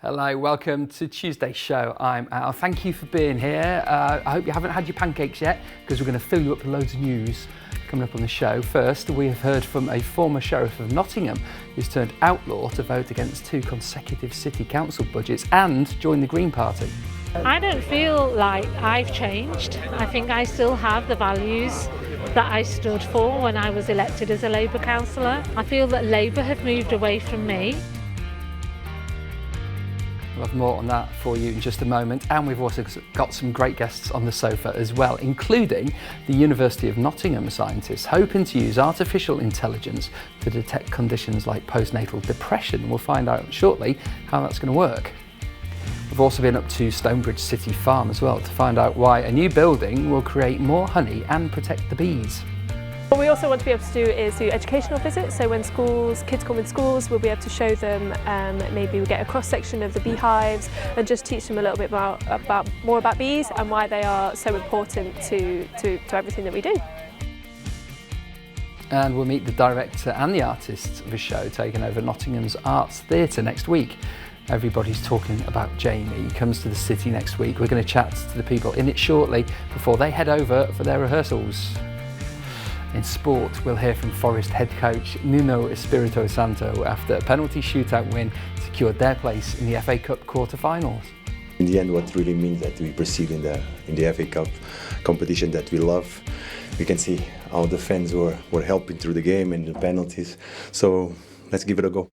Hello, welcome to Tuesday's show. I'm Al. Thank you for being here. I hope you haven't had your pancakes yet, because we're going to fill you up with loads of news coming up on the show. First, we have heard from a former Sheriff of Nottingham who's turned outlaw to vote against 2 consecutive city council budgets and join the Green Party. I don't feel like I've changed. I think I still have the values that I stood for when I was elected as a Labour councillor. I feel that Labour have moved away from me. We'll have more on that for you in just a moment, and we've also got some great guests on the sofa as well, including the University of Nottingham scientists hoping to use artificial intelligence to detect conditions like postnatal depression. We'll find out shortly how that's going to work. We've also been up to Stonebridge City Farm as well to find out why a new building will create more honey and protect the bees. What we also want to be able to do is do educational visits, so when kids come in schools, we'll be able to show them, maybe we get a cross-section of the beehives and just teach them a little bit more about bees and why they are so important to everything that we do. And we'll meet the director and the artists of a show taking over Nottingham's Arts Theatre next week. Everybody's talking about Jamie. He comes to the city next week. We're going to chat to the people in it shortly before they head over for their rehearsals. In sport, we'll hear from Forest head coach Nuno Espirito Santo after a penalty shootout win secured their place in the FA Cup quarter-finals. In the end, what really means that we proceed in the FA Cup competition that we love. We can see how the fans were helping through the game and the penalties. So let's give it a go.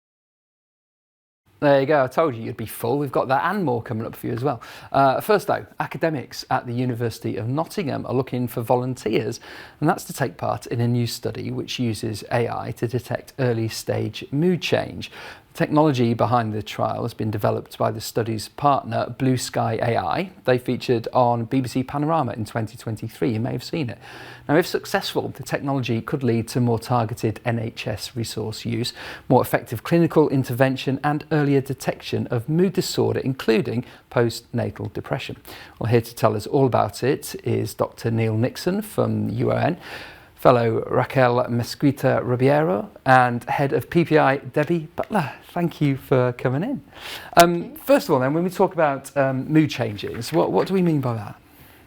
There you go, I told you you'd be full. We've got that and more coming up for you as well. First though, academics at the University of Nottingham are looking for volunteers, and that's to take part in a new study which uses AI to detect early stage mood change. The technology behind the trial has been developed by the study's partner Blue Sky AI. They featured on BBC Panorama in 2023, you may have seen it. Now, if successful, the technology could lead to more targeted NHS resource use, more effective clinical intervention and earlier detection of mood disorder, including postnatal depression. Well, here to tell us all about it is Dr. Neil Nixon from UON, fellow Raquel Mesquita Ribeiro and head of PPI Debbie Butler. Thank you for coming in. First of all then, when we talk about mood changes, what do we mean by that?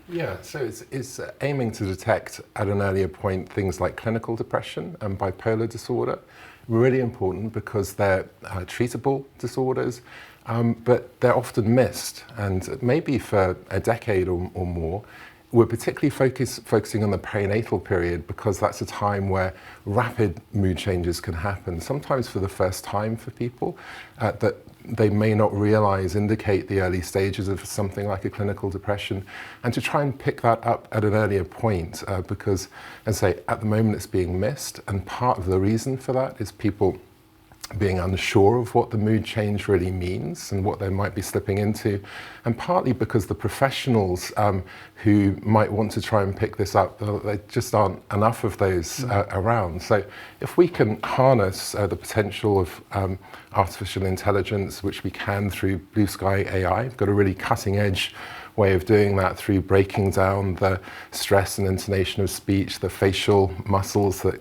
Yeah, so it's aiming to detect at an earlier point things like clinical depression and bipolar disorder. Really important because they're treatable disorders, but they're often missed, and maybe for a decade or more. We're particularly focusing on the perinatal period because that's a time where rapid mood changes can happen, sometimes for the first time for people, that they may not realize indicate the early stages of something like a clinical depression, and to try and pick that up at an earlier point because, as I say, at the moment it's being missed, and part of the reason for that is people being unsure of what the mood change really means and what they might be slipping into, and partly because the professionals who might want to try and pick this up, there just aren't enough of those around. So if we can harness the potential of artificial intelligence, which we can through Blue Sky AI, we've got a really cutting edge way of doing that through breaking down the stress and intonation of speech, the facial muscles that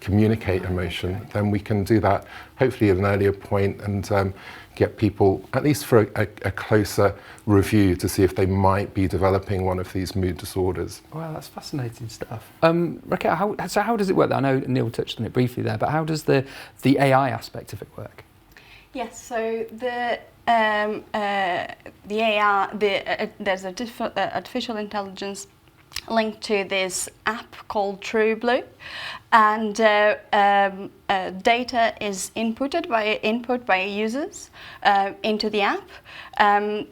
communicate emotion, then we can do that hopefully at an earlier point and get people, at least for a closer review, to see if they might be developing one of these mood disorders. Wow, that's fascinating stuff. Raquel, how does it work? I know Neil touched on it briefly there, but how does the AI aspect of it work? Yes, so the AI, there's artificial intelligence linked to this app called TrueBlue, and data is input by users into the app.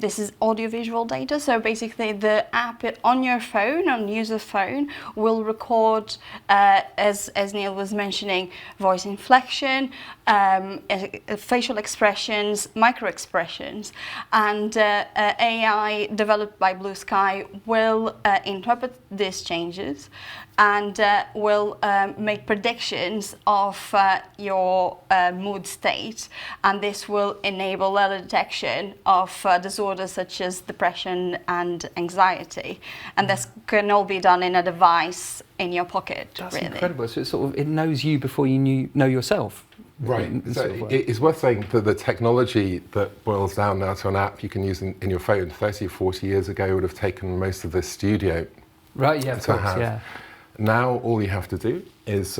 This is audiovisual data, so basically the app on your phone, on user phone, will record, as Neil was mentioning, voice inflection, facial expressions, micro expressions, and AI developed by Blue Sky will interpret these changes and will make predictions of your mood state, and this will enable early detection of disorders such as depression and anxiety, and this can all be done in a device in your pocket. That's really incredible. So it knows you before you know yourself. Right. in So sort of way. it's worth saying that the technology that boils down now to an app you can use in your phone 30 or 40 years ago would have taken most of the studio Right, yeah, of to course, have. yeah. Now all you have to do is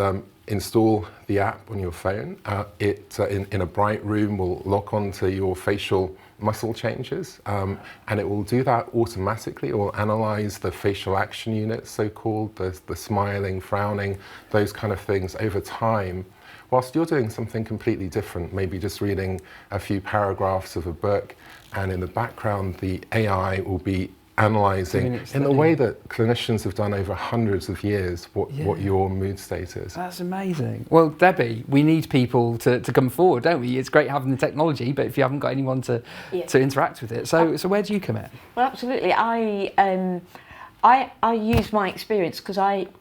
install the app on your phone. It in a bright room will lock onto your facial muscle changes, and it will do that automatically. It will analyze the facial action units, so-called, the smiling, frowning, those kind of things over time, whilst you're doing something completely different, maybe just reading a few paragraphs of a book, and in the background the AI will be analysing in the way that clinicians have done over hundreds of years what your mood state is. That's amazing. Well, Debbie, we need people to come forward, don't we? It's great having the technology, but if you haven't got anyone to interact with it, so where do you come in? Well, absolutely. I use my experience because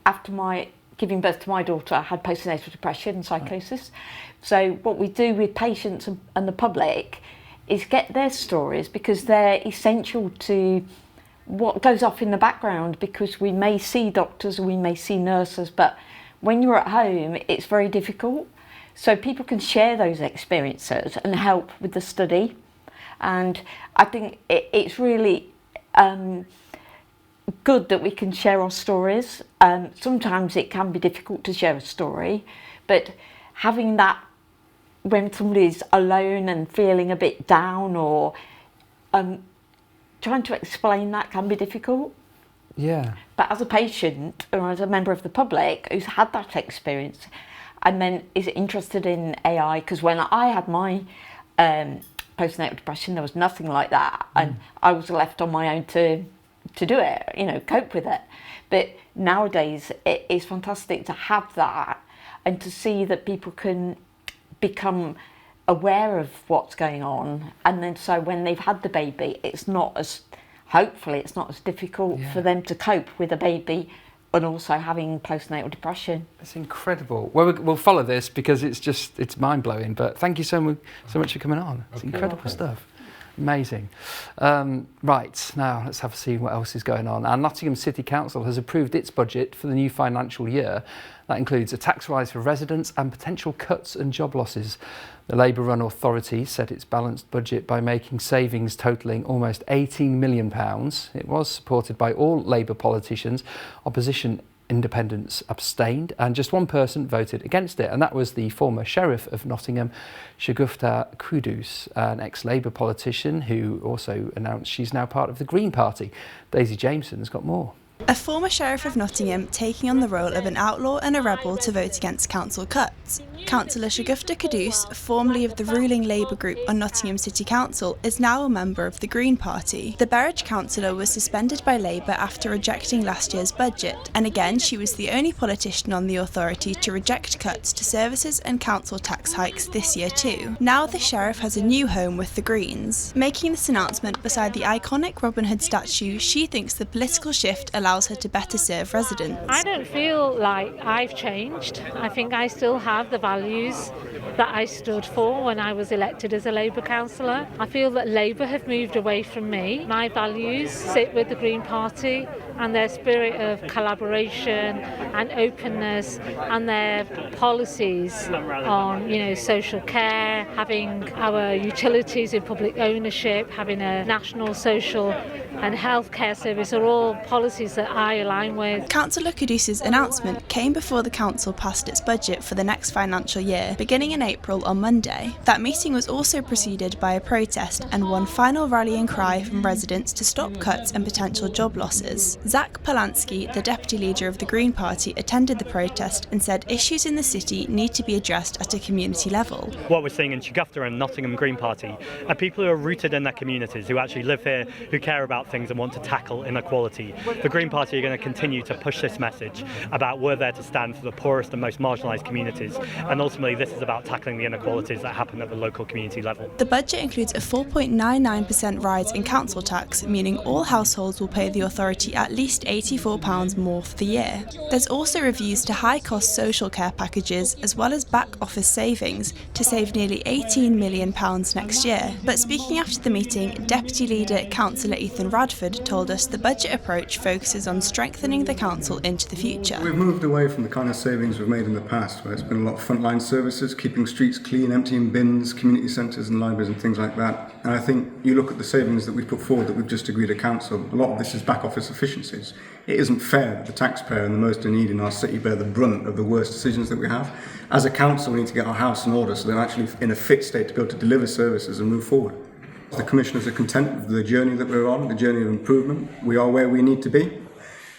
after my giving birth to my daughter, I had postnatal depression and psychosis. So what we do with patients and the public is get their stories, because they're essential to what goes off in the background, because we may see doctors, we may see nurses, but when you're at home, it's very difficult. So people can share those experiences and help with the study. And I think it's really good that we can share our stories. Sometimes it can be difficult to share a story, but having that when somebody's alone and feeling a bit down, or trying to explain that can be difficult. Yeah. But as a patient or as a member of the public who's had that experience and then is interested in AI, because when I had my postnatal depression, there was nothing like that, and I was left on my own to do it, cope with it. But nowadays it is fantastic to have that and to see that people can become aware of what's going on, and then so when they've had the baby, hopefully it's not as difficult for them to cope with a baby and also having postnatal depression. It's incredible. Well, we'll follow this because it's mind-blowing, but thank you so much for coming on. It's incredible stuff. Amazing. Right, now let's have a see what else is going on. Our Nottingham City Council has approved its budget for the new financial year. That includes a tax rise for residents and potential cuts and job losses. The Labour-run authority set its balanced budget by making savings totalling almost £18 million. It was supported by all Labour politicians. Opposition independents abstained, and just one person voted against it, and that was the former Sheriff of Nottingham, Shagufta Kudus, an ex-Labour politician who also announced she's now part of the Green Party. Daisy Jameson's got more. A former Sheriff of Nottingham taking on the role of an outlaw and a rebel to vote against council cuts. Councillor Shagufta Kudus, formerly of the ruling Labour group on Nottingham City Council, is now a member of the Green Party. The Berwick councillor was suspended by Labour after rejecting last year's budget, and again she was the only politician on the authority to reject cuts to services and council tax hikes this year too. Now the Sheriff has a new home with the Greens. Making this announcement beside the iconic Robin Hood statue, she thinks the political shift allows her to better serve residents. I don't feel like I've changed. I think I still have the values that I stood for when I was elected as a Labour councillor. I feel that Labour have moved away from me. My values sit with the Green Party, and their spirit of collaboration and openness, and their policies on, social care, having our utilities in public ownership, having a national social and healthcare service are all policies that I align with. Councillor Kudus's announcement came before the council passed its budget for the next financial year, beginning in April on Monday. That meeting was also preceded by a protest and one final rallying cry from residents to stop cuts and potential job losses. Zach Polanski, the deputy leader of the Green Party, attended the protest and said issues in the city need to be addressed at a community level. What we're seeing in Shagufta and Nottingham Green Party are people who are rooted in their communities, who actually live here, who care about things and want to tackle inequality. The Green Party are going to continue to push this message about we're there to stand for the poorest and most marginalised communities, and ultimately this is about tackling the inequalities that happen at the local community level. The budget includes a 4.99% rise in council tax, meaning all households will pay the authority at least least £84 more for the year. There's also reviews to high-cost social care packages as well as back-office savings to save nearly £18 million next year. But speaking after the meeting, Deputy Leader Councillor Ethan Radford told us the budget approach focuses on strengthening the council into the future. We've moved away from the kind of savings we've made in the past, where it's been a lot of frontline services, keeping streets clean, emptying bins, community centres and libraries and things like that. And I think you look at the savings that we've put forward that we've just agreed at council, a lot of this is back office efficiencies. It isn't fair that the taxpayer and the most in need in our city bear the brunt of the worst decisions that we have. As a council, we need to get our house in order so they're actually in a fit state to be able to deliver services and move forward. The commissioners are content with the journey that we're on, the journey of improvement. We are where we need to be.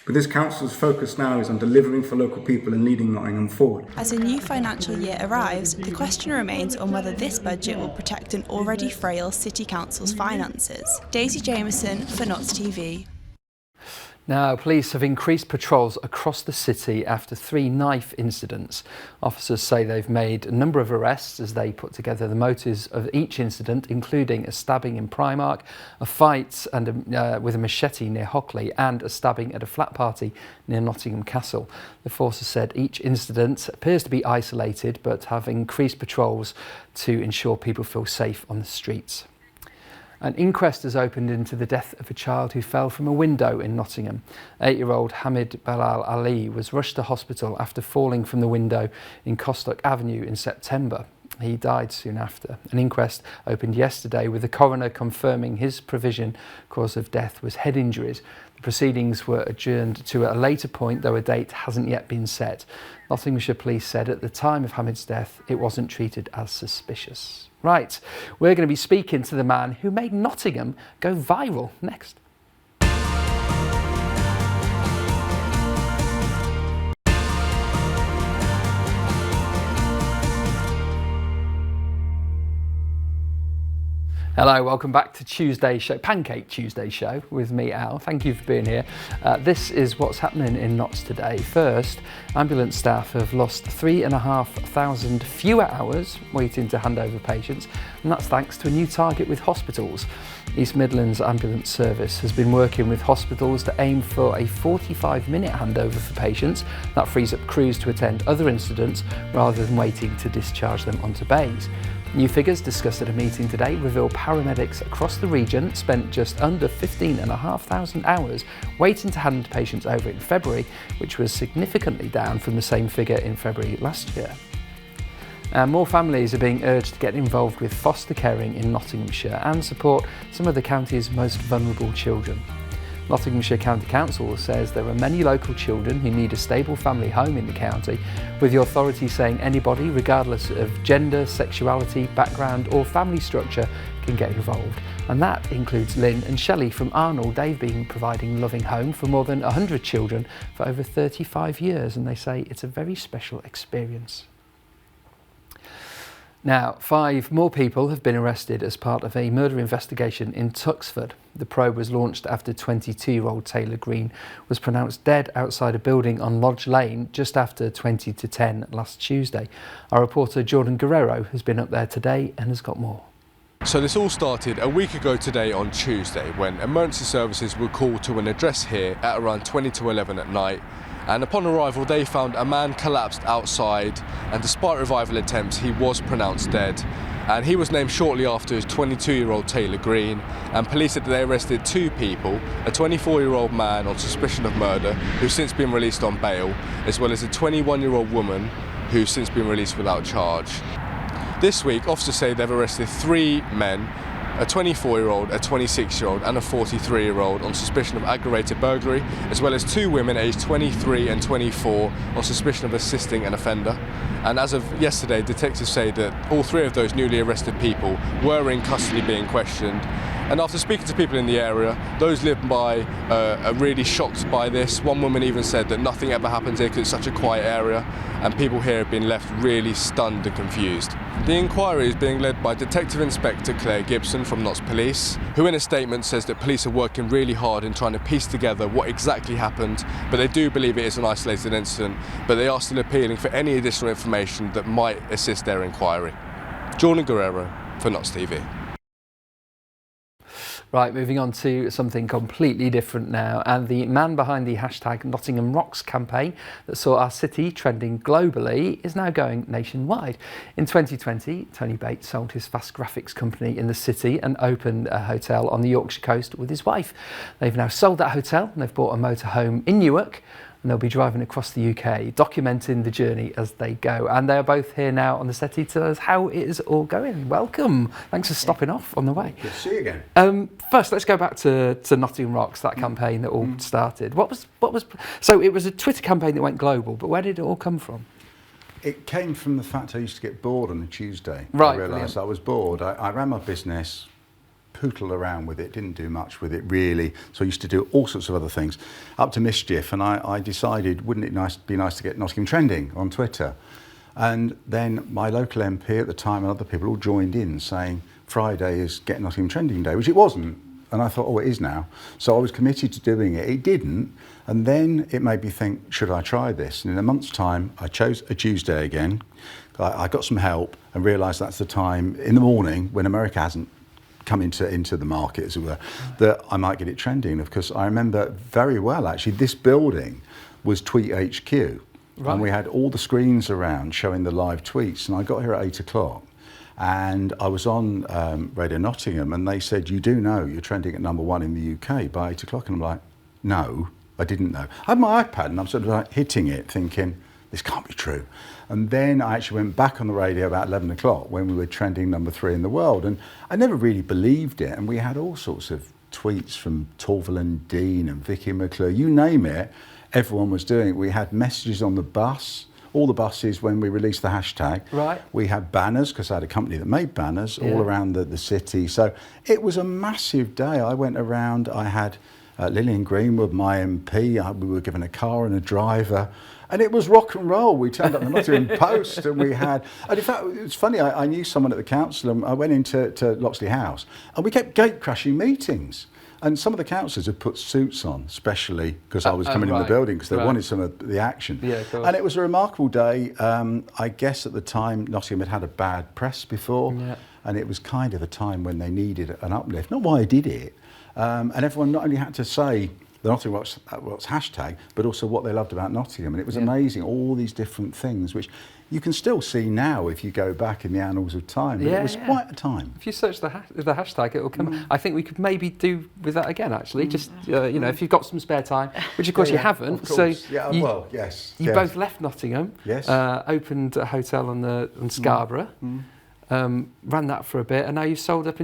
But this council's focus now is on delivering for local people and leading Nottingham forward. As a new financial year arrives, the question remains on whether this budget will protect an already frail City Council's finances. Daisy Jameson for Notts TV. Now, police have increased patrols across the city after 3 knife incidents. Officers say they've made a number of arrests as they put together the motives of each incident, including a stabbing in Primark, a fight with a machete near Hockley and a stabbing at a flat party near Nottingham Castle. The forces said each incident appears to be isolated but have increased patrols to ensure people feel safe on the streets. An inquest has opened into the death of a child who fell from a window in Nottingham. 8-year-old Hamid Balal Ali was rushed to hospital after falling from the window in Costock Avenue in September. He died soon after. An inquest opened yesterday with the coroner confirming his provision cause of death was head injuries. The proceedings were adjourned to a later point, though a date hasn't yet been set. Nottinghamshire Police said at the time of Hamid's death it wasn't treated as suspicious. Right, we're going to be speaking to the man who made Nottingham go viral next. Hello, welcome back to Tuesday Show, Pancake Tuesday Show with me, Al. Thank you for being here. This is what's happening in Notts today. First, ambulance staff have lost 3,500 fewer hours waiting to hand over patients, and that's thanks to a new target with hospitals. East Midlands Ambulance Service has been working with hospitals to aim for a 45-minute handover for patients. That frees up crews to attend other incidents rather than waiting to discharge them onto bays. New figures discussed at a meeting today reveal paramedics across the region spent just under 15,500 hours waiting to hand patients over in February, which was significantly down from the same figure in February last year. More families are being urged to get involved with foster caring in Nottinghamshire and support some of the county's most vulnerable children. Nottinghamshire County Council says there are many local children who need a stable family home in the county, with the authority saying anybody, regardless of gender, sexuality, background or family structure, can get involved. And that includes Lynn and Shelley from Arnold. They've been providing loving home for more than 100 children for over 35 years, and they say it's a very special experience. Now, 5 more people have been arrested as part of a murder investigation in Tuxford. The probe was launched after 22-year-old Taylor Green was pronounced dead outside a building on Lodge Lane just after 20 to 10 last Tuesday. Our reporter Jordan Guerrero has been up there today and has got more. So this all started a week ago today on Tuesday when emergency services were called to an address here at around 20 to 11 at night. And upon arrival they found a man collapsed outside, and despite revival attempts he was pronounced dead. And he was named shortly after as 22-year-old Taylor Green, and police said that they arrested 2 people, a 24-year-old man on suspicion of murder who's since been released on bail, as well as a 21-year-old woman who's since been released without charge. This week officers say they've arrested 3 men, a 24-year-old, a 26-year-old and a 43-year-old on suspicion of aggravated burglary, as well as 2 women aged 23 and 24 on suspicion of assisting an offender. And as of yesterday, detectives say that all 3 of those newly arrested people were in custody being questioned. And after speaking to people in the area, those lived by are really shocked by this. One woman even said that nothing ever happens here because it's such a quiet area, and people here have been left really stunned and confused. The inquiry is being led by Detective Inspector Claire Gibson from Notts Police, who in a statement says that police are working really hard in trying to piece together what exactly happened, but they do believe it is an isolated incident, but they are still appealing for any additional information that might assist their inquiry. Jordan Guerrero for Notts TV. Right, moving on to something completely different now, and the man behind the hashtag Nottingham Rocks campaign that saw our city trending globally is now going nationwide. In 2020, Tony Bates sold his fast graphics company in the city and opened a hotel on the Yorkshire coast with his wife. They've now sold that hotel and they've bought a motorhome in Newark, and they'll be driving across the UK, documenting the journey as they go. And they are both here now on the settee to tell us how it is all going. Welcome. Thanks for stopping off on the way. Good to see you again. First, let's go back to Nottingham Rocks, that campaign that all started. So it was a Twitter campaign that went global, but where did it all come from? It came from the fact I used to get bored on a Tuesday. Right, I realised I was bored. I ran my business, pootled around with it, didn't do much with it really. So I used to do all sorts of other things, up to mischief. And I decided, wouldn't it be nice to get Nottingham trending on Twitter? And then my local MP at the time and other people all joined in saying Friday is Get Nottingham Trending Day, which it wasn't. And I thought, oh, it is now. So I was committed to doing it. It didn't. And then it made me think, should I try this? And in a month's time, I chose a Tuesday again. I got some help and realised that's the time in the morning when America hasn't come into the market, as it were, that I might get it trending. Because I remember very well, actually, this building was Tweet HQ. Right. And we had all the screens around showing the live tweets. And I got here at 8 o'clock. And I was on Radio Nottingham, and they said, you do know you're trending at #1 in the UK by 8 o'clock. And I'm like, no, I didn't know. I had my iPad, and I'm sort of like hitting it, thinking, this can't be true. And then I actually went back on the radio about 11 o'clock when we were trending #3 in the world. And I never really believed it. And we had all sorts of tweets from Torval and Dean and Vicky McClure, you name it, everyone was doing it. We had messages on the bus. All the buses, when we released the hashtag, right. We had banners, because I had a company that made banners all around the city. So it was a massive day. I went around, I had Lillian Greenwood, my MP, we were given a car and a driver, and it was rock and roll. We turned up the Nottingham Post, and we had, and in fact, it was funny, I knew someone at the council, and I went into Loxley House, and we kept gate crashing meetings. And some of the councillors had put suits on, especially because I was coming in the building, because they wanted some of the action. Yeah, of course. And it was a remarkable day. I guess at the time, Nottingham had a bad press before, and it was kind of a time when they needed an uplift. Not why I did it. And everyone not only had to say the Nottingham Rocks hashtag, but also what they loved about Nottingham. And it was amazing, all these different things, which you can still see now if you go back in the annals of time. But it was quite a time. If you search the hashtag, it will come. I think we could maybe do with that again, actually. Just, you know, if you've got some spare time, which of course you haven't. So you both left Nottingham, opened a hotel on Scarborough, ran that for a bit, and now you've sold up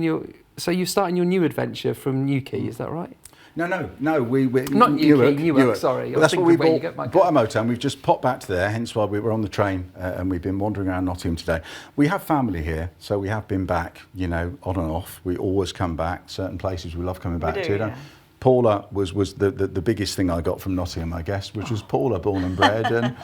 so you're starting your new adventure from Newquay, is that right? No, we not Newark, sorry. Well, that's what we bought a motor, and we've just popped back to there, hence why we were on the train and we've been wandering around Nottingham today. We have family here, so we have been back, you know, on and off. We always come back, certain places we love coming back to. Yeah. Paula was the biggest thing I got from Nottingham, I guess, which was Paula, born and bred, and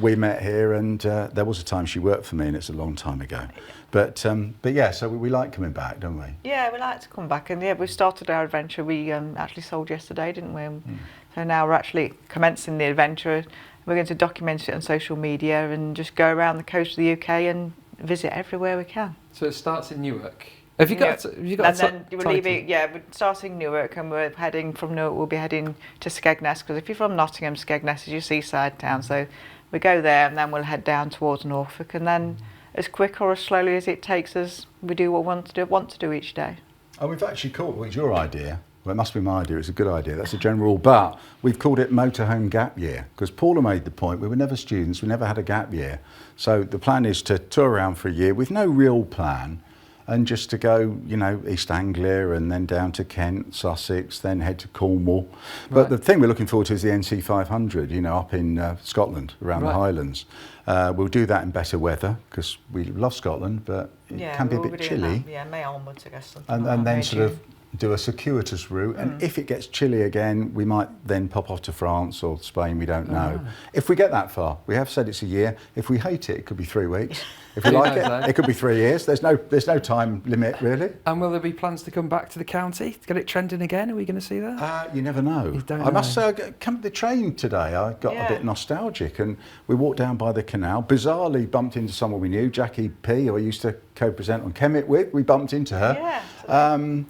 we met here, and there was a time she worked for me, and it's a long time ago. But yeah, so we like coming back, don't we? Yeah, we like to come back, and yeah, we started our adventure. We actually sold yesterday, didn't we? So now we're actually commencing the adventure. We're going to document it on social media and just go around the coast of the UK and visit everywhere we can. So it starts in Newark. Have you got? And then we're leaving. Yeah, we're starting Newark, and we're heading from Newark. We'll be heading to Skegness, because if you're from Nottingham, Skegness is your seaside town. So we go there, and then we'll head down towards Norfolk, and then as quick or as slowly as it takes us, we do what we want to do each day. Oh, we've actually called. Well, it's your idea. Well, it must be my idea. It's a good idea. That's a general rule. But we've called it Motorhome Gap Year, because Paula made the point. We were never students. We never had a gap year. So the plan is to tour around for a year with no real plan. And just to go, you know, East Anglia and then down to Kent, Sussex, then head to Cornwall. But the thing we're looking forward to is the NC 500, you know, up in Scotland, around the Highlands. We'll do that in better weather, because we love Scotland, but it can be a bit chilly. Yeah, May onwards, I guess. And then sort of do a circuitous route, and if it gets chilly again, we might then pop off to France or Spain, we don't know. If we get that far, we have said it's a year. If we hate it, it could be 3 weeks. If we like it, it could be 3 years. There's no time limit, really. And will there be plans to come back to the county to get it trending again? Are we going to see that? You never know. I must say, come the train today, I got a bit nostalgic, and we walked down by the canal. Bizarrely bumped into someone we knew, Jackie P, who I used to co-present on Kemet with. We bumped into her.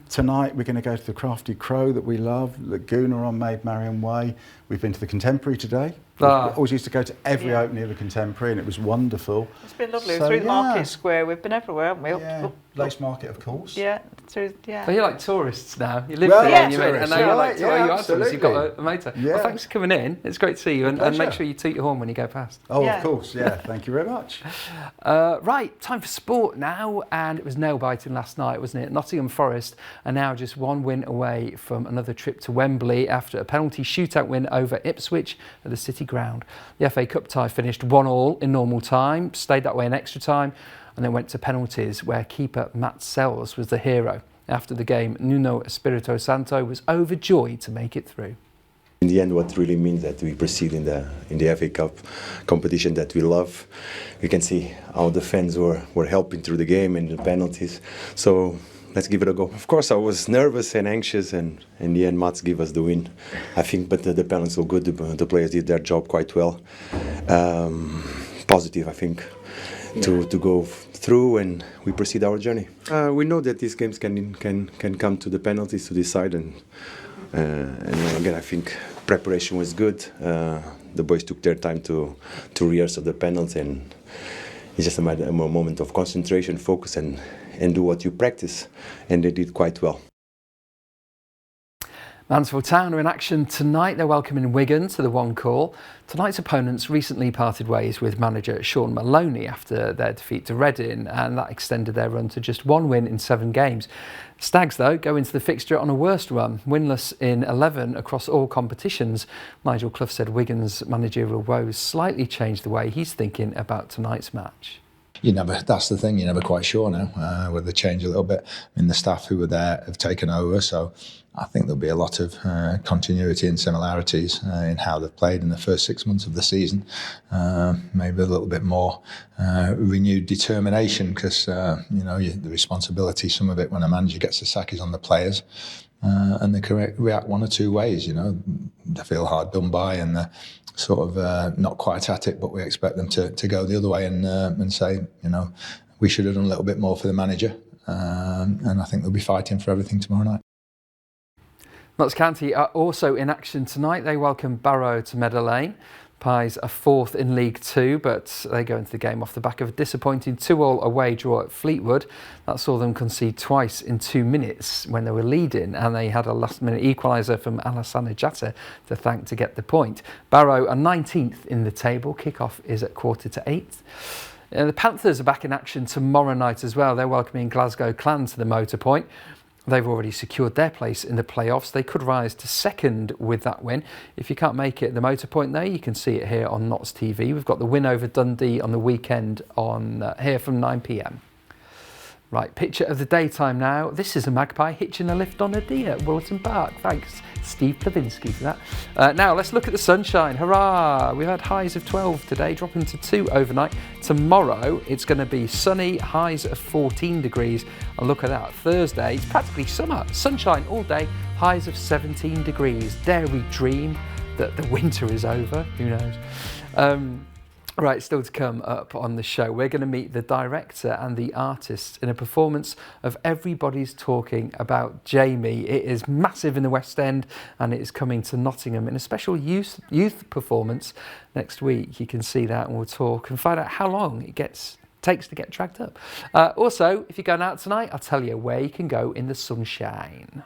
Tonight tonight we're going to go to the Crafty Crow that we love, Laguna on Maid Marian Way. We've been to the Contemporary today. We always used to go to every opening of the Contemporary, and it was wonderful. It's been lovely. Through the Market Square, we've been everywhere, haven't we? Lace Market, of course. Yeah, Well, you're like tourists now. You live Well, there, yeah, and you made, and now you're like, yeah, you are tourists. You've got a motor. Yeah. Well, thanks for coming in. It's great to see you, and make sure you toot your horn when you go past. Oh, of course, yeah. Thank you very much. Right, time for sport now, and it was nail-biting last night, wasn't it? Nottingham Forest are now just one win away from another trip to Wembley after a penalty shootout win over Ipswich at the City Ground. The FA Cup tie finished 1-1 in normal time, stayed that way in extra time, and then went to penalties where keeper Matt Sells was the hero. After the game, Nuno Espirito Santo was overjoyed to make it through. In the end, what really means that we proceed in the FA Cup competition that we love. We can see how the fans were helping through the game and the penalties. So let's give it a go. Of course, I was nervous and anxious, and in the end, Mats gave us the win. I think, but the penalties were good. The players did their job quite well. Positive, I think, to go through, and we proceed our journey. We know that these games can come to the penalties to decide, and again, I think preparation was good. The boys took their time to rehearse the penalty, and it's just a moment of concentration, focus, and do what you practice, and they did quite well. Mansfield Town are in action tonight. They're welcoming Wigan to the One Call. Tonight's opponents recently parted ways with manager Sean Maloney after their defeat to Reading, and that extended their run to just one win in 7 games. Stags, though, go into the fixture on a worst run, winless in 11 across all competitions. Nigel Clough said Wigan's managerial woes slightly changed the way he's thinking about tonight's match. That's the thing, you're never quite sure now, whether they change a little bit. I mean, the staff who were there have taken over, so I think there'll be a lot of continuity and similarities in how they've played in the first 6 months of the season. Maybe a little bit more renewed determination, because, the responsibility, some of it when a manager gets the sack is on the players. And they can react one or two ways, They feel hard done by, and they're sort of not quite at it, but we expect them to go the other way and say, we should have done a little bit more for the manager. And I think they'll be fighting for everything tomorrow night. Notts County are also in action tonight. They welcome Barrow to Meadow Lane. Pies are 4th in League 2, but they go into the game off the back of a disappointing 2-2 away draw at Fleetwood. That saw them concede twice in 2 minutes when they were leading, and they had a last-minute equaliser from Alassane Jatta to thank to get the point. Barrow are 19th in the table. Kick-off is at 7:45. The Panthers are back in action tomorrow night as well. They're welcoming Glasgow Clan to the Motor Point. They've already secured their place in the playoffs. They could rise to 2nd with that win. If you can't make it at the Motor Point there, you can see it here on Notts TV. We've got the win over Dundee on the weekend on here from 9 p.m. Right, picture of the daytime now. This is a magpie hitching a lift on a deer at Wilton Park. Thanks, Steve Plavinsky, for that. Now, let's look at the sunshine. Hurrah! We've had highs of 12 today, dropping to 2 overnight. Tomorrow, it's going to be sunny, highs of 14 degrees. And look at that, Thursday, it's practically summer. Sunshine all day, highs of 17 degrees. Dare we dream that the winter is over? Who knows? Right, still to come up on the show, we're going to meet the director and the artists in a performance of Everybody's Talking About Jamie. It is massive in the West End, and it is coming to Nottingham in a special youth performance next week. You can see that, and we'll talk and find out how long it takes to get dragged up. Also, if you're going out tonight, I'll tell you where you can go in the sunshine.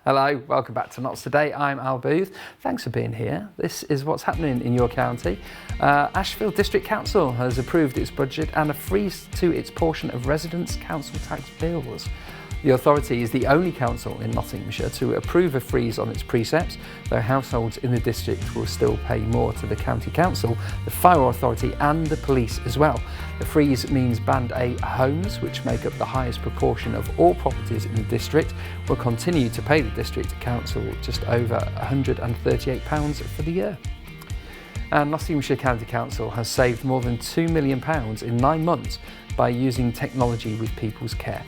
Hello, welcome back to Notts Today. I'm Al Booth. Thanks for being here. This is what's happening in your county. Ashfield District Council has approved its budget and a freeze to its portion of residents' council tax bills. The authority is the only council in Nottinghamshire to approve a freeze on its precepts, though households in the district will still pay more to the county council, the fire authority and the police as well. The freeze means Band A homes, which make up the highest proportion of all properties in the district, will continue to pay the district council just over £138 for the year. And Nottinghamshire County Council has saved more than £2 million in 9 months by using technology with people's care.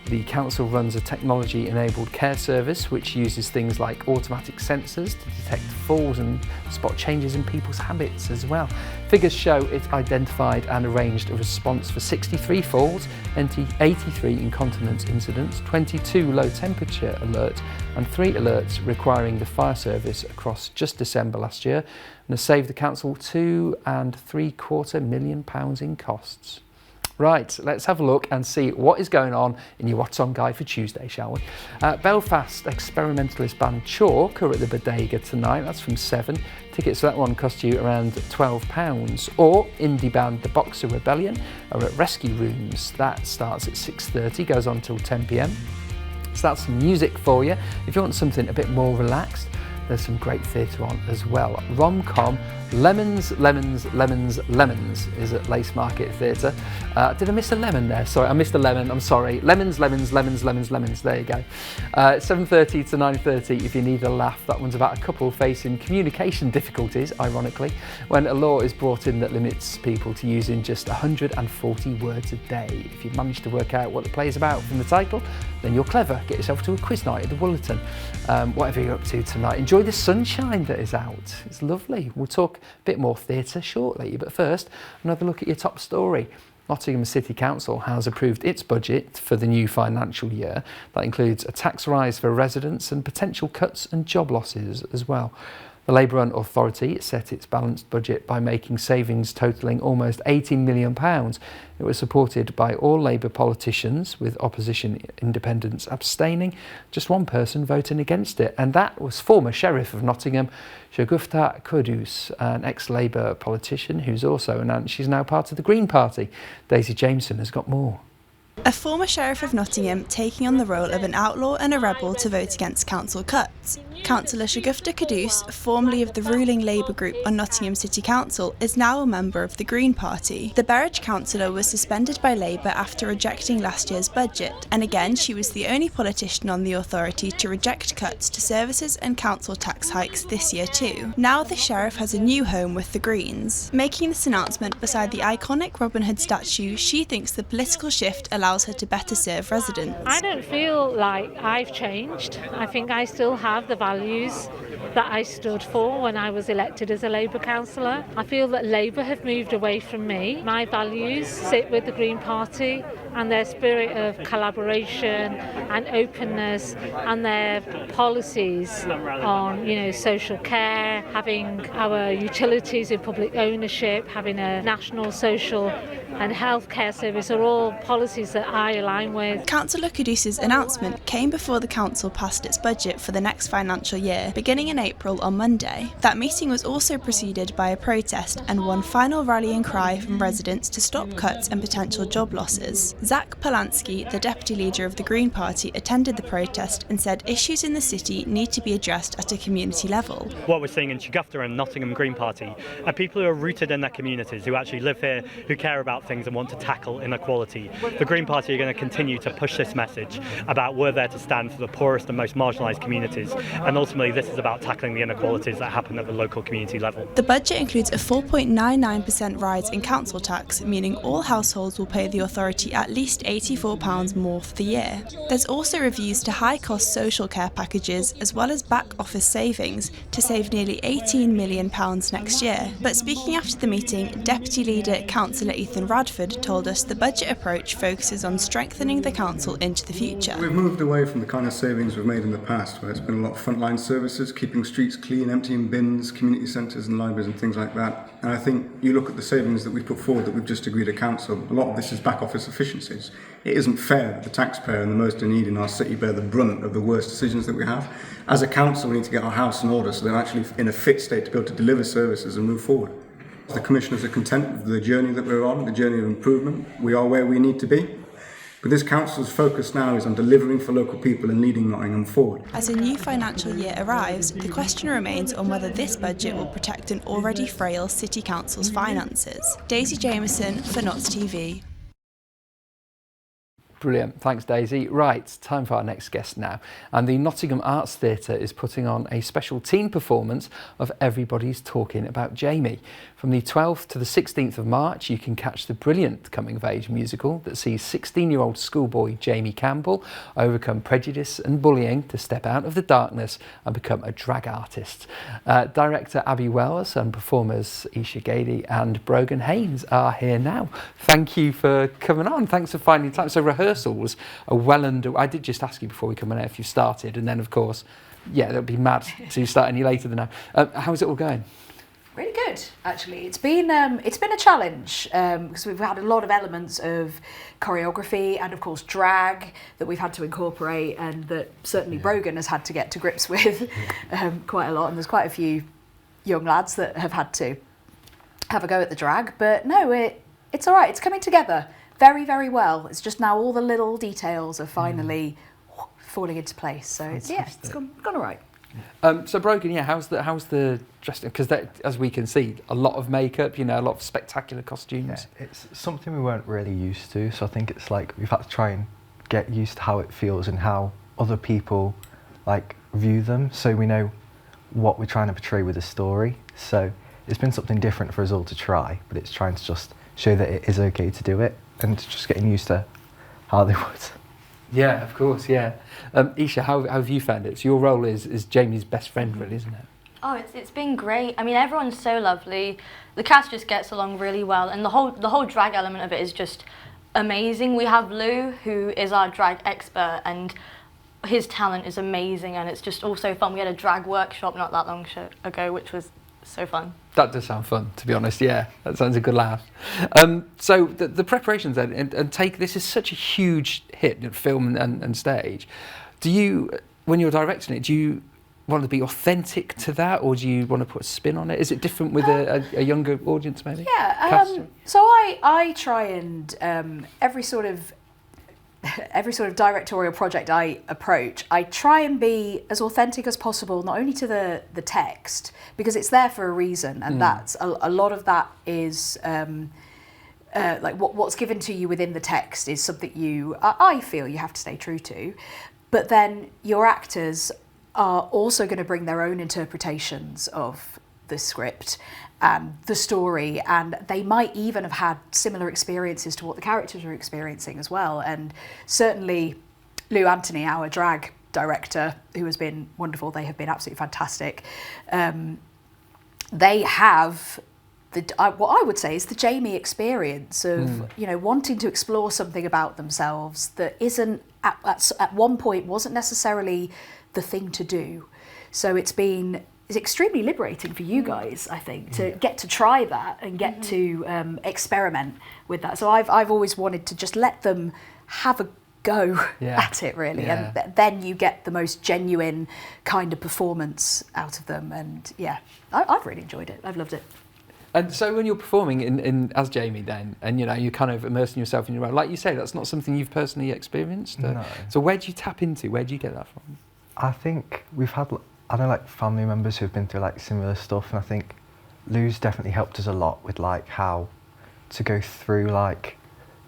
The council runs a technology-enabled care service which uses things like automatic sensors to detect falls and spot changes in people's habits as well. Figures show it identified and arranged a response for 63 falls, 83 incontinence incidents, 22 low temperature alerts and 3 alerts requiring the fire service across just December last year, and has saved the council £2.75 million in costs. Right, let's have a look and see what is going on in your What's On Guide for Tuesday, shall we? Belfast experimentalist band Chalk are at the Bodega tonight. That's from 7. Tickets for that one cost you around £12. Or indie band The Boxer Rebellion are at Rescue Rooms. That starts at 6:30, goes on till 10 p.m. So that's some music for you. If you want something a bit more relaxed, there's some great theatre on as well. Rom-com Lemons, Lemons, Lemons, Lemons is at Lace Market Theatre. Did I miss a lemon there? Sorry, I missed a lemon, I'm sorry. Lemons, Lemons, Lemons, Lemons, Lemons, there you go. 7:30 to 9:30 if you need a laugh. That one's about a couple facing communication difficulties, ironically, when a law is brought in that limits people to using just 140 words a day. If you've managed to work out what the play is about from the title, then you're clever. Get yourself to a quiz night at the Woolerton. Whatever you're up to tonight, enjoy the sunshine that is out. It's lovely. We'll talk a bit more theatre shortly, but first, another look at your top story. Nottingham City Council has approved its budget for the new financial year. That includes a tax rise for residents and potential cuts and job losses as well. The Labour-run authority set its balanced budget by making savings totalling almost £18 million. It was supported by all Labour politicians, with opposition independents abstaining, just one person voting against it, and that was former Sheriff of Nottingham, Shagufta Kudus, an ex-Labour politician who's also announced she's now part of the Green Party. Daisy Jameson has got more. A former Sheriff of Nottingham taking on the role of an outlaw and a rebel to vote against council cuts. Councillor Shagufta Kudus, formerly of the ruling Labour group on Nottingham City Council, is now a member of the Green Party. The Berridge councillor was suspended by Labour after rejecting last year's budget, and again she was the only politician on the authority to reject cuts to services and council tax hikes this year too. Now the Sheriff has a new home with the Greens. Making this announcement beside the iconic Robin Hood statue, she thinks the political shift allows her to better serve residents. I don't feel like I've changed. I think I still have the values that I stood for when I was elected as a Labour councillor. I feel that Labour have moved away from me. My values sit with the Green Party, and their spirit of collaboration and openness, and their policies on, social care, having our utilities in public ownership, having a national social and healthcare service are all policies that I align with. Councillor Kudus's announcement came before the council passed its budget for the next financial year, beginning in April on Monday. That meeting was also preceded by a protest and one final rallying cry from residents to stop cuts and potential job losses. Zach Polanski, the deputy leader of the Green Party, attended the protest and said issues in the city need to be addressed at a community level. What we're seeing in Shagufta and Nottingham Green Party are people who are rooted in their communities, who actually live here, who care about things and want to tackle inequality. The Green Party are going to continue to push this message about we're there to stand for the poorest and most marginalised communities, and ultimately this is about tackling the inequalities that happen at the local community level. The budget includes a 4.99% rise in council tax, meaning all households will pay the authority at least £84 more for the year. There's also reviews to high-cost social care packages as well as back-office savings to save nearly £18 million next year. But speaking after the meeting, Deputy Leader Councillor Ethan Radford told us the budget approach focuses on strengthening the council into the future. We've moved away from the kind of savings we've made in the past, where it's been a lot of frontline services, keeping streets clean, emptying bins, community centres and libraries and things like that. And I think you look at the savings that we've put forward that we've just agreed at council, a lot of this is back office efficiencies. It isn't fair that the taxpayer and the most in need in our city bear the brunt of the worst decisions that we have. As a council, we need to get our house in order so they're actually in a fit state to be able to deliver services and move forward. The commissioners are content with the journey that we're on, the journey of improvement. We are where we need to be. But this council's focus now is on delivering for local people and leading Nottingham forward. As a new financial year arrives, the question remains on whether this budget will protect an already frail City Council's finances. Daisy Jameson for Notts TV. Brilliant. Thanks, Daisy. Right, time for our next guest now. And the Nottingham Arts Theatre is putting on a special teen performance of Everybody's Talking About Jamie. From the 12th to the 16th of March, you can catch the brilliant coming-of-age musical that sees 16-year-old schoolboy Jamie Campbell overcome prejudice and bullying to step out of the darkness and become a drag artist. Director Abby Wells and performers Isha Gady and Brogan Haynes are here now. Thank you for coming on. Thanks for finding time. So rehearsals are well under. I did just ask you before we come on air if you started, and then of course, yeah, that would be mad to start any later than now. How's it all going? Really good, actually. It's been a challenge because we've had a lot of elements of choreography and of course drag that we've had to incorporate, and that certainly Brogan has had to get to grips with quite a lot. And there's quite a few young lads that have had to have a go at the drag. But no, it's all right. It's coming together very, very well. It's just now all the little details are finally falling into place. So it's gone all right. So Brogan, yeah, how's the dressing? Because as we can see, a lot of makeup, a lot of spectacular costumes. Yeah, it's something we weren't really used to, so I think it's like we've had to try and get used to how it feels and how other people view them, so we know what we're trying to portray with the story. So it's been something different for us all to try, but it's trying to just show that it is okay to do it and just getting used to how they would. Yeah, of course, yeah. Isha, how have you found it? So your role is Jamie's best friend, really, isn't it? Oh, it's been great. I mean, everyone's so lovely. The cast just gets along really well, and the whole drag element of it is just amazing. We have Lou, who is our drag expert, and his talent is amazing, and it's just also fun. We had a drag workshop not that long ago, which was so fun. That does sound fun, to be honest. Yeah, that sounds a good laugh. So the preparations then, and this is such a huge hit, film and stage. Do you, when you're directing it, do you want to be authentic to that, or do you want to put a spin on it? Is it different with a younger audience, maybe? Yeah. So I try and every sort of directorial project I approach, I try and be as authentic as possible, not only to the text, because it's there for a reason, and that's a lot of that is what's given to you within the text is something I feel you have to stay true to, but then your actors are also going to bring their own interpretations of the script and the story, and they might even have had similar experiences to what the characters are experiencing as well. And certainly Lou Anthony, our drag director, who has been wonderful, they have been absolutely fantastic. They have what I would say is the Jamie experience of wanting to explore something about themselves that isn't at one point wasn't necessarily the thing to do. So it's extremely liberating for you guys, I think, to get to try that and get to experiment with that. So I've always wanted to just let them have a go at it, really, and then you get the most genuine kind of performance out of them. And I've really enjoyed it. I've loved it. And so when you're performing in as Jamie then, and you're kind of immersing yourself in your role, like you say, that's not something you've personally experienced? No. So where do you tap into? Where do you get that from? I think we've had, I know family members who've been through similar stuff, and I think Lou's definitely helped us a lot with how to go through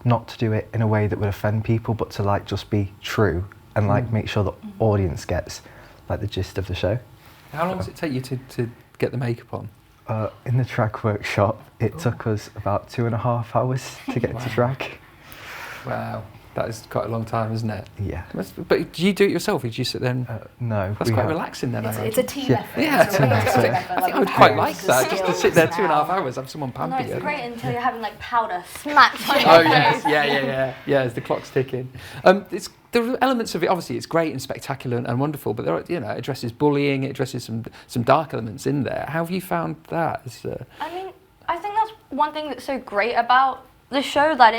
not to do it in a way that would offend people, but to just be true and make sure the audience gets the gist of the show. How long does it take you to get the makeup on? In the drag workshop, it took us about 2.5 hours to get to drag. Wow, that is quite a long time, isn't it? Yeah. But do you do it yourself, or do you sit there and... no. That's quite relaxing then, it's a team effort. Yeah, it's a team effort. I think I would quite like that, just to sit there 2.5 hours, have someone pamper you. No, it's great until you're having powder smacked on Oh your yes, face. yeah, as the clock's ticking. There are elements of it, obviously it's great and spectacular and wonderful, but there are, it addresses bullying, it addresses some dark elements in there. How have you found that? I mean, I think that's one thing that's so great about the show, that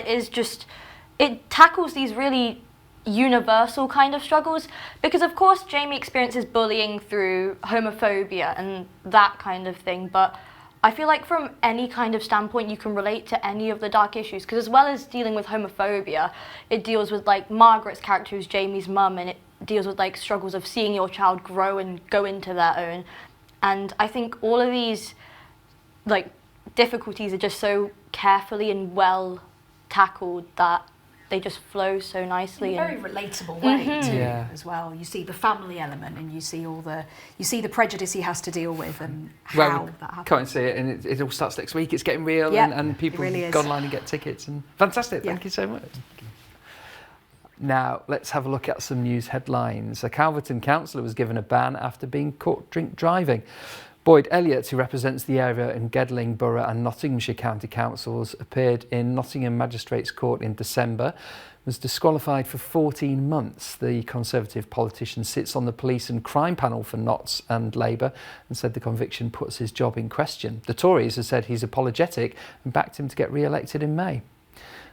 it tackles these really universal kind of struggles, because of course Jamie experiences bullying through homophobia and that kind of thing, but I feel like from any kind of standpoint you can relate to any of the dark issues, because as well as dealing with homophobia, it deals with Margaret's character, who's Jamie's mum, and it deals with struggles of seeing your child grow and go into their own. And I think all of these difficulties are just so carefully and well tackled that they just flow so nicely. In a very relatable way too, Yeah. as well. You see the family element, and you see the prejudice he has to deal with, and how Well, that happens. can't see it, and it all starts next week. It's getting real, Yep, and people it really is. go online and get tickets. And fantastic! Yeah. Thank you so much. Now let's have a look at some news headlines. A Calverton councillor was given a ban after being caught drink driving. Boyd Elliott, who represents the area in Gedling Borough and Nottinghamshire County Councils, appeared in Nottingham Magistrates Court in December, was disqualified for 14 months. The Conservative politician sits on the police and crime panel for Notts and Labour and said the conviction puts his job in question. The Tories have said he's apologetic and backed him to get re-elected in May.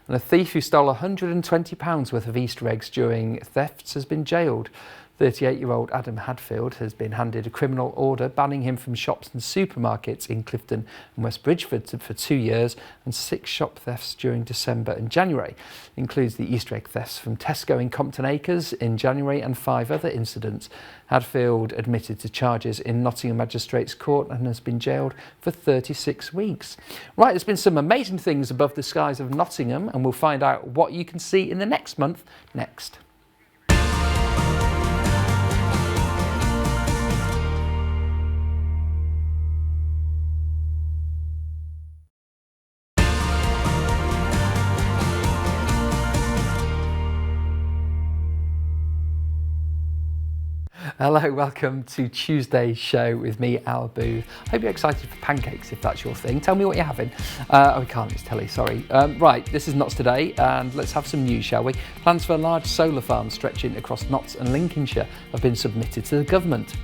And a thief who stole £120 worth of Easter eggs during thefts has been jailed. 38-year-old Adam Hadfield has been handed a criminal order banning him from shops and supermarkets in Clifton and West Bridgford for 2 years, and 6 shop thefts during December and January. Includes the Easter egg thefts from Tesco in Compton Acres in January and 5 other incidents. Hadfield admitted to charges in Nottingham Magistrates Court and has been jailed for 36 weeks. Right, there's been some amazing things above the skies of Nottingham, and we'll find out what you can see in the next month next. Hello, welcome to Tuesday's show with me, Al Booth. Hope you're excited for pancakes if that's your thing. Tell me what you're having. We can't, it's telly, sorry. Right, this is Notts Today, and let's have some news, shall we? Plans for a large solar farm stretching across Notts and Lincolnshire have been submitted to the government.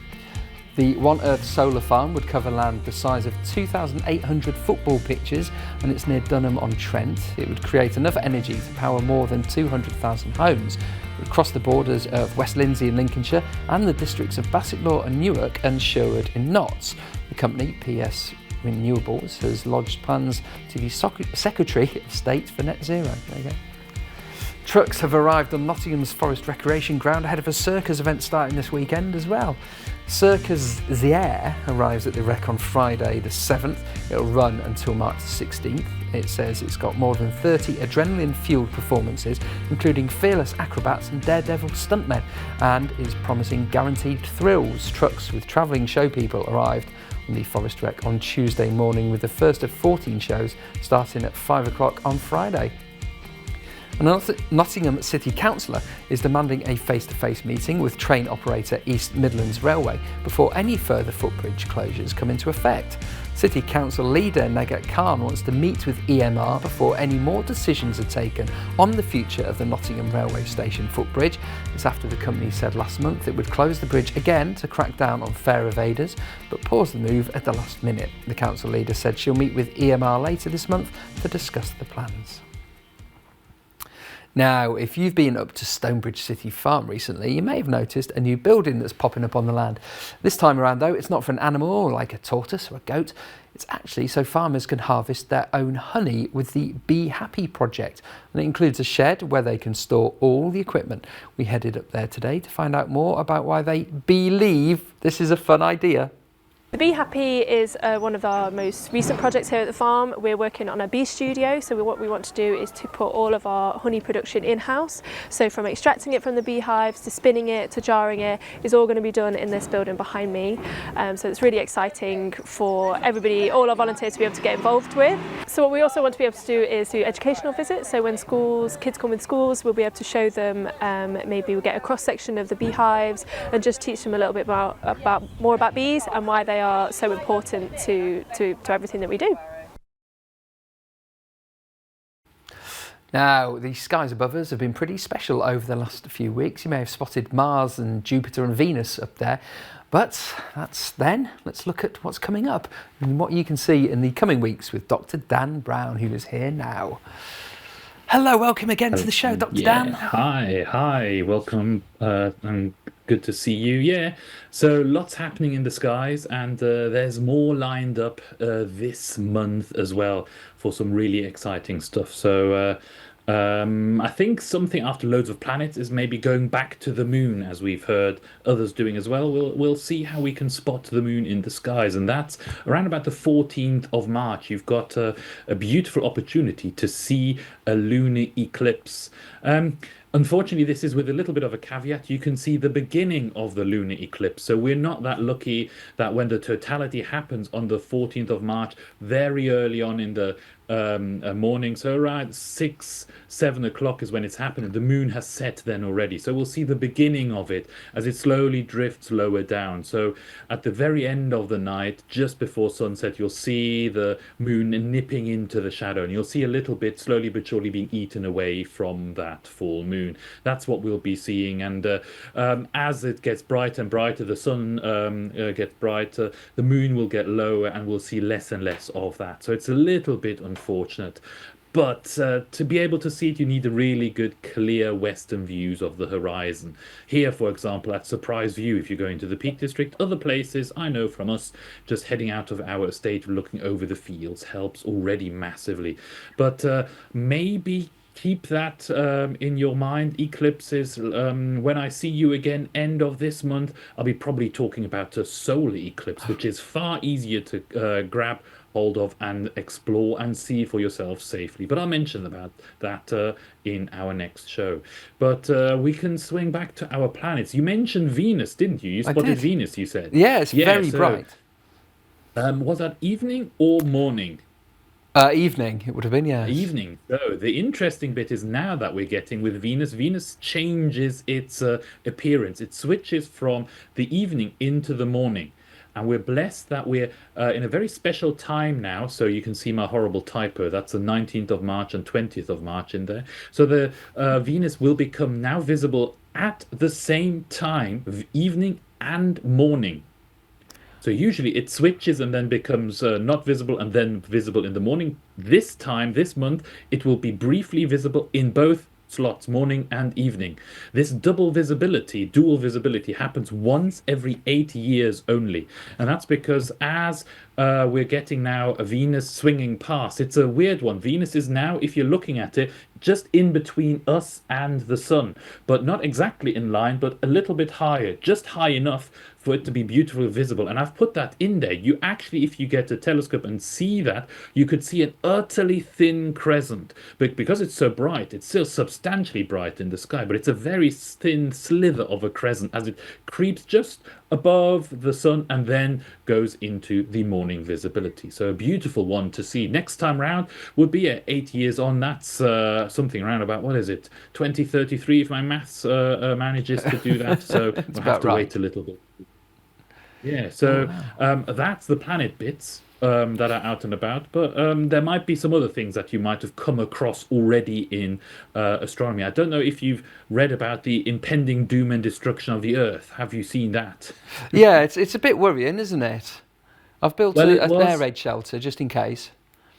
The One Earth solar farm would cover land the size of 2,800 football pitches, and it's near Dunham-on-Trent. It would create enough energy to power more than 200,000 homes. It would cross the borders of West Lindsey in Lincolnshire and the districts of Bassetlaw and Newark and Sherwood in Notts. The company, PS Renewables, has lodged plans to the Secretary of State for Net Zero. There you go. Trucks have arrived on Nottingham's Forest Recreation Ground ahead of a circus event starting this weekend as well. Circus Zier arrives at the Rec on Friday the 7th. It'll run until March the 16th. It says it's got more than 30 adrenaline-fueled performances, including fearless acrobats and daredevil stuntmen, and is promising guaranteed thrills. Trucks with travelling show people arrived on the Forest Rec on Tuesday morning, with the first of 14 shows starting at 5 o'clock on Friday. A Nottingham City Councillor is demanding a face-to-face meeting with train operator East Midlands Railway before any further footbridge closures come into effect. City Council leader Negat Khan wants to meet with EMR before any more decisions are taken on the future of the Nottingham Railway Station footbridge. It's after the company said last month it would close the bridge again to crack down on fare evaders, but paused the move at the last minute. The council leader said she'll meet with EMR later this month to discuss the plans. Now, if you've been up to Stonebridge City Farm recently, you may have noticed a new building that's popping up on the land. This time around, though, it's not for an animal like a tortoise or a goat. It's actually so farmers can harvest their own honey with the Bee Happy project. And it includes a shed where they can store all the equipment. We headed up there today to find out more about why they believe this is a fun idea. The Bee Happy is one of our most recent projects here at the farm. We're working on a bee studio, so what we want to do is to put all of our honey production in-house. So from extracting it from the beehives to spinning it to jarring it is all going to be done in this building behind me. So it's really exciting for everybody, all our volunteers, to be able to get involved with. So what we also want to be able to do is do educational visits. So when kids come in schools, we'll be able to show them, maybe we'll get a cross-section of the beehives and just teach them a little bit more about bees and why they are so important to everything that we do. Now, the skies above us have been pretty special over the last few weeks. You may have spotted Mars and Jupiter and Venus up there, but that's then. Let's look at what's coming up and what you can see in the coming weeks with Dr. Dan Brown, who is here now. Hello, welcome again to the show, Dr. Dan. Hi, welcome, and good to see you. Yeah, so lots happening in the skies, and there's more lined up this month as well for some really exciting stuff. So I think something after loads of planets is maybe going back to the moon, as we've heard others doing as well. We'll see how we can spot the moon in the skies, and that's around about the 14th of March. You've got a beautiful opportunity to see a lunar eclipse. Unfortunately, this is with a little bit of a caveat. You can see the beginning of the lunar eclipse. So we're not that lucky that when the totality happens on the 14th of March, very early on in the morning, so around 7 o'clock is when it's happening. The moon has set then already. So we'll see the beginning of it as it slowly drifts lower down. So at the very end of the night, just before sunset, you'll see the moon nipping into the shadow, and you'll see a little bit slowly but surely being eaten away from that full moon. That's what we'll be seeing. And as it gets brighter and brighter, the sun gets brighter, the moon will get lower, and we'll see less and less of that. So it's a little bit unfortunate. But to be able to see it, you need a really good, clear western views of the horizon. Here, for example, at Surprise View, if you're going to the Peak District, other places, I know from us, just heading out of our estate, looking over the fields helps already massively. But maybe keep that in your mind. Eclipses, when I see you again end of this month, I'll be probably talking about a solar eclipse, which is far easier to grab hold of and explore and see for yourself safely. But I'll mention about that in our next show. But we can swing back to our planets. You mentioned Venus, didn't you? You spotted Venus, you said. Yeah, it's very bright. Was that evening or morning? Evening, it would have been, yeah. Evening. So the interesting bit is now that we're getting with Venus, Venus changes its appearance. It switches from the evening into the morning. And we're blessed that we're in a very special time now. So you can see my horrible typo. That's the 19th of March and 20th of March in there. So the Venus will become now visible at the same time, evening and morning. So usually it switches and then becomes not visible and then visible in the morning. This time, this month, it will be briefly visible in both slots, morning and evening. This dual visibility happens once every 8 years only. And that's because as we're getting now a Venus swinging past, it's a weird one. Venus is now, if you're looking at it, just in between us and the sun, but not exactly in line, but a little bit higher, just high enough for it to be beautifully visible. And I've put that in there. You actually, if you get a telescope and see that, you could see an utterly thin crescent. But because it's so bright, it's still substantially bright in the sky, but it's a very thin slither of a crescent as it creeps just above the sun and then goes into the morning visibility. So a beautiful one to see. Next time round would be at 8 years on. That's something around about, what is it, 2033 if my maths manages to do that. So we'll have to wait a little bit. Yeah, so that's the planet bits that are out and about, but there might be some other things that you might have come across already in astronomy. I don't know if you've read about the impending doom and destruction of the Earth. Have you seen that? Yeah, it's a bit worrying, isn't it? I've built an air raid shelter just in case.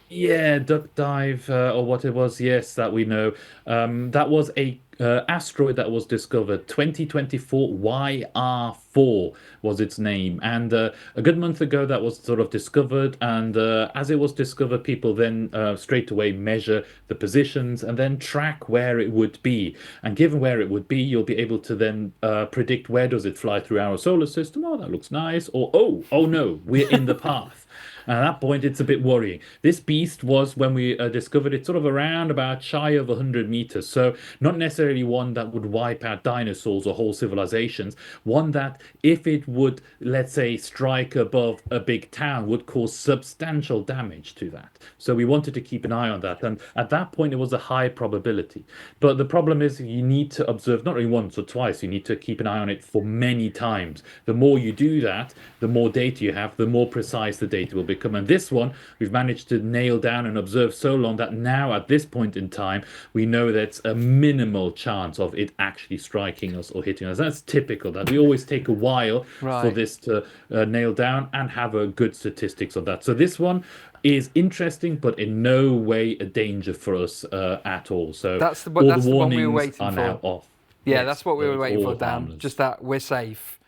Yeah, duck dive or what it was, yes, that we know. That was a asteroid that was discovered, 2024 YR4 was its name, and a good month ago that was sort of discovered, and as it was discovered, people then straight away measure the positions and then track where it would be, and given where it would be, you'll be able to then predict where does it fly through our solar system. Oh, that looks nice, or oh no, we're in the path. And at that point, it's a bit worrying. This beast was, when we discovered it, sort of around about shy of 100 meters. So not necessarily one that would wipe out dinosaurs or whole civilizations. One that, if it would, let's say, strike above a big town, would cause substantial damage to that. So we wanted to keep an eye on that. And at that point, it was a high probability. But the problem is you need to observe not only once or twice, you need to keep an eye on it for many times. The more you do that, the more data you have, the more precise the data will become. And this one we've managed to nail down and observe so long that now at this point in time we know that's a minimal chance of it actually striking us or hitting us. That's typical, that we always take a while for this to nail down and have a good statistics of that. So this one is interesting, but in no way a danger for us at all. So that's the warnings one we were waiting are for. Now off. Yeah, yes, that's what we were waiting for, Dan. Harmless. Just that we're safe.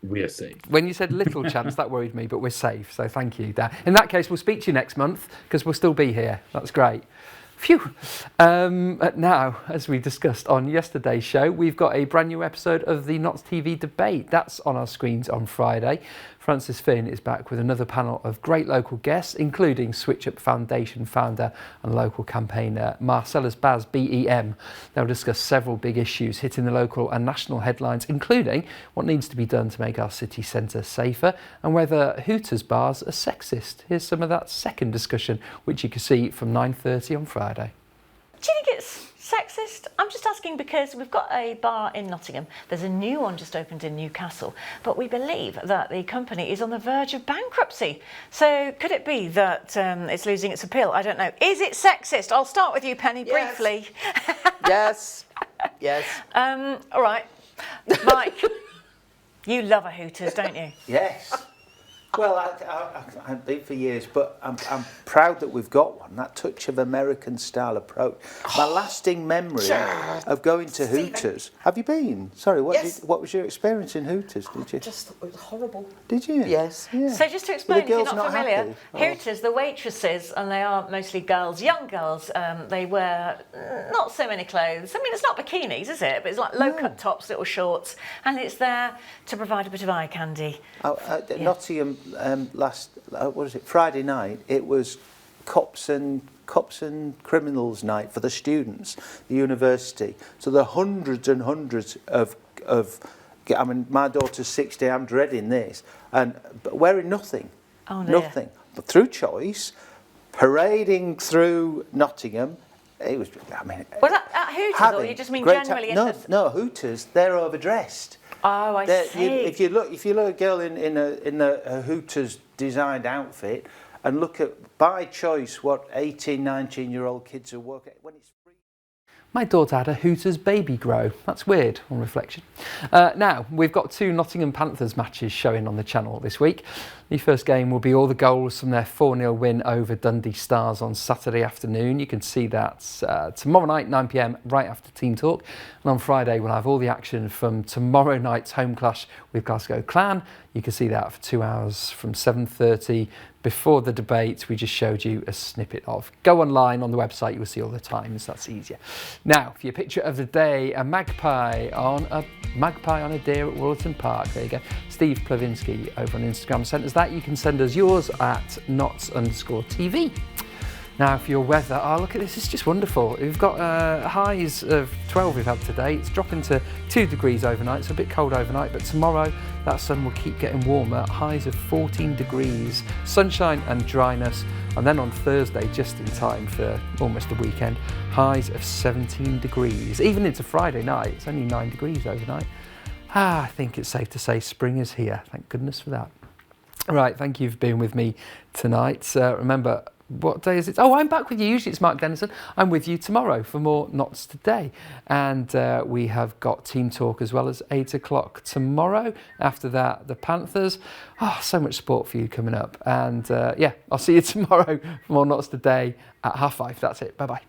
We're safe. When you said little chance, that worried me, but we're safe. So thank you, Dan. In that case, we'll speak to you next month because we'll still be here. That's great. Phew. Now, as we discussed on yesterday's show, we've got a brand new episode of the Notts TV debate. That's on our screens on Friday. Francis Finn is back with another panel of great local guests, including Switch Up Foundation founder and local campaigner Marcellus Baz, BEM. They'll discuss several big issues hitting the local and national headlines, including what needs to be done to make our city centre safer and whether Hooters bars are sexist. Here's some of that second discussion, which you can see from 9:30 on Friday. Do you think it's sexist? I'm just asking because we've got a bar in Nottingham. There's a new one just opened in Newcastle, but we believe that the company is on the verge of bankruptcy. So could it be that it's losing its appeal? I don't know. Is it sexist? I'll start with you, Penny, briefly. Yes. Yes. All right. Mike, you love a Hooters, don't you? Yes. Well, I've been for years, but I'm proud that we've got one. That touch of American-style approach. My lasting memory of going to Hooters. Have you been? Sorry, what was your experience in Hooters? Did you? It was horrible. Did you? Yes. Yeah. So just to explain, if you're not familiar, happy? Hooters, the waitresses, and they are mostly girls, young girls, they wear not so many clothes. I mean, it's not bikinis, is it? But it's like low-cut tops, little shorts, and it's there to provide a bit of eye candy. Nottingham Friday night, it was cops and criminals night for the students, the university. So there are hundreds and hundreds of I mean, my daughter's 60, I'm dreading this, but wearing nothing. Oh, dear. Nothing. But through choice, parading through Nottingham, it was, I mean... Was that at Hooters, or you just mean generally? No, Hooters, they're overdressed. Oh, I see. If you look at a girl in a Hooters designed outfit and look at, by choice, what 18, 19-year-old kids are working when it's free. My daughter had a Hooters baby grow. That's weird on reflection. Now, we've got 2 Nottingham Panthers matches showing on the channel this week. The first game will be all the goals from their 4-0 win over Dundee Stars on Saturday afternoon. You can see that tomorrow night, 9 p.m, right after Team Talk. And on Friday, we'll have all the action from tomorrow night's home clash with Glasgow Clan. You can see that for 2 hours from 7:30 before the debate we just showed you a snippet of. Go online on the website, you will see all the times, that's easier. Now, for your picture of the day, a magpie on a deer at Woollerton Park. There you go. Steve Plavinsky over on Instagram sent us that. You can send us yours at Notts_TV. Now, for your weather, oh, look at this, it's just wonderful. We've got highs of 12 we've had today. It's dropping to 2 degrees overnight, so a bit cold overnight, but tomorrow that sun will keep getting warmer. Highs of 14 degrees, sunshine and dryness. And then on Thursday, just in time for almost the weekend, highs of 17 degrees. Even into Friday night, it's only 9 degrees overnight. I think it's safe to say spring is here. Thank goodness for that. Right, thank you for being with me tonight. Remember, what day is it? Oh, I'm back with you. Usually it's Mark Dennison. I'm with you tomorrow for more Notts Today. And we have got Team Talk as well as 8 o'clock tomorrow. After that, the Panthers. Oh, so much sport for you coming up. And yeah, I'll see you tomorrow for more Notts Today at 5:30. That's it. Bye-bye.